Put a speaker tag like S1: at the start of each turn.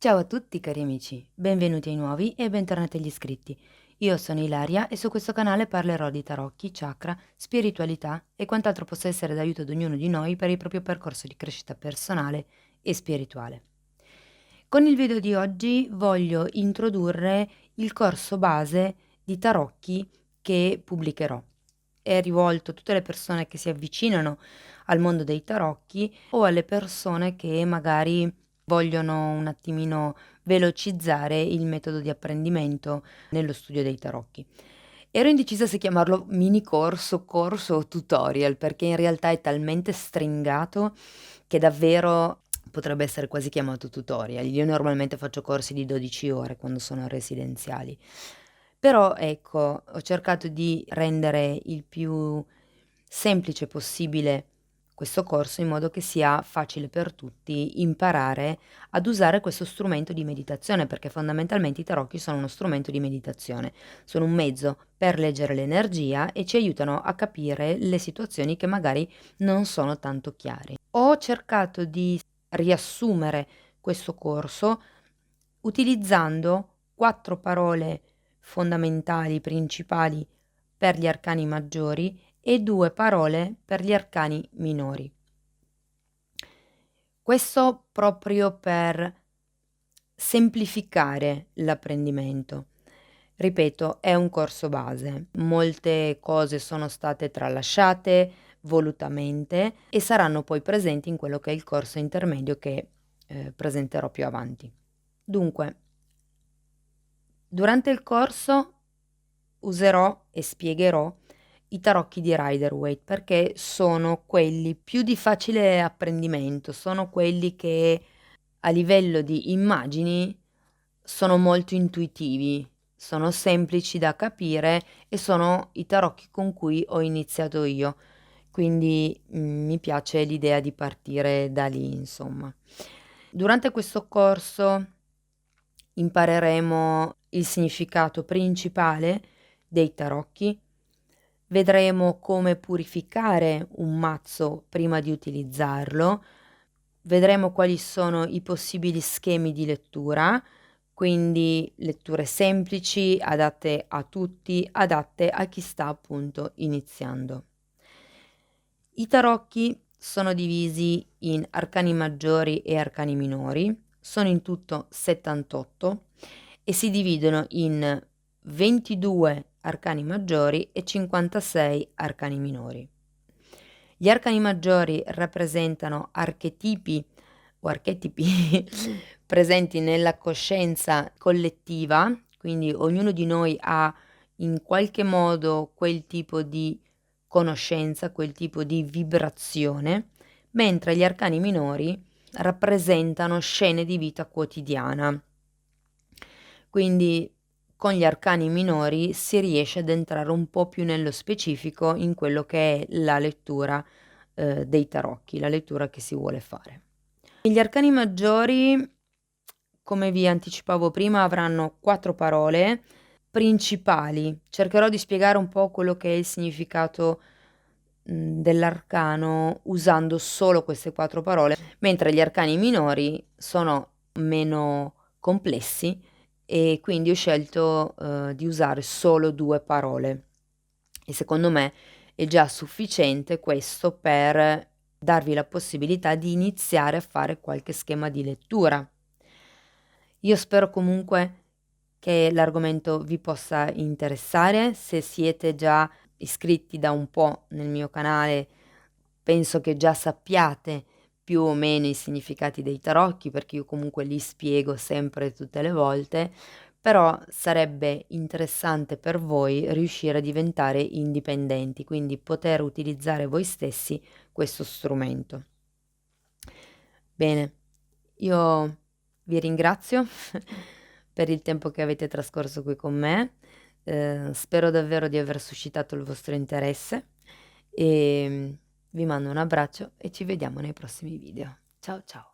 S1: Ciao a tutti cari amici, benvenuti ai nuovi e bentornati agli iscritti. Io sono Ilaria e su questo canale parlerò di tarocchi, chakra, spiritualità e quant'altro possa essere d'aiuto ad ognuno di noi per il proprio percorso di crescita personale e spirituale. Con il video di oggi voglio introdurre il corso base di tarocchi che pubblicherò. È rivolto a tutte le persone che si avvicinano al mondo dei tarocchi o alle persone che magari vogliono un attimino velocizzare il metodo di apprendimento nello studio dei tarocchi. Ero indecisa se chiamarlo mini corso, corso o tutorial, perché in realtà è talmente stringato che davvero potrebbe essere quasi chiamato tutorial. Io normalmente faccio corsi di 12 ore quando sono residenziali. Però ecco, ho cercato di rendere il più semplice possibile questo corso in modo che sia facile per tutti imparare ad usare questo strumento di meditazione, perché fondamentalmente i tarocchi sono uno strumento di meditazione, sono un mezzo per leggere l'energia e ci aiutano a capire le situazioni che magari non sono tanto chiare. Ho cercato di riassumere questo corso utilizzando 4 parole fondamentali, principali per gli arcani maggiori e 2 parole per gli arcani minori. Questo proprio per semplificare l'apprendimento. Ripeto, è un corso base, molte cose sono state tralasciate volutamente e saranno poi presenti in quello che è il corso intermedio che presenterò più avanti. Dunque, durante il corso userò e spiegherò i tarocchi di Rider-Waite perché sono quelli più di facile apprendimento, sono quelli che a livello di immagini sono molto intuitivi, sono semplici da capire e sono i tarocchi con cui ho iniziato io, quindi mi piace l'idea di partire da lì, insomma. Durante questo corso impareremo il significato principale dei tarocchi, vedremo come purificare un mazzo prima di utilizzarlo, vedremo quali sono i possibili schemi di lettura, quindi letture semplici, adatte a tutti, adatte a chi sta appunto iniziando. I tarocchi sono divisi in arcani maggiori e arcani minori, sono in tutto 78 e si dividono in 22 arcani maggiori e 56 arcani minori. Gli arcani maggiori rappresentano archetipi o archetipi presenti nella coscienza collettiva, quindi ognuno di noi ha in qualche modo quel tipo di conoscenza, quel tipo di vibrazione, mentre gli arcani minori rappresentano scene di vita quotidiana. Quindi con gli arcani minori si riesce ad entrare un po' più nello specifico in quello che è la lettura dei tarocchi, la lettura che si vuole fare. Gli arcani maggiori, come vi anticipavo prima, avranno 4 parole principali. Cercherò di spiegare un po' quello che è il significato dell'arcano usando solo queste 4 parole, mentre gli arcani minori sono meno complessi e quindi ho scelto di usare solo 2 parole e secondo me è già sufficiente questo per darvi la possibilità di iniziare a fare qualche schema di lettura. Io spero comunque che l'argomento vi possa interessare. Se siete già iscritti da un po' nel mio canale, penso che già sappiate più o meno i significati dei tarocchi, perché io comunque li spiego sempre tutte le volte, però sarebbe interessante per voi riuscire a diventare indipendenti, quindi poter utilizzare voi stessi questo strumento. Bene, io vi ringrazio per il tempo che avete trascorso qui con me, spero davvero di aver suscitato il vostro interesse e vi mando un abbraccio e ci vediamo nei prossimi video. Ciao ciao.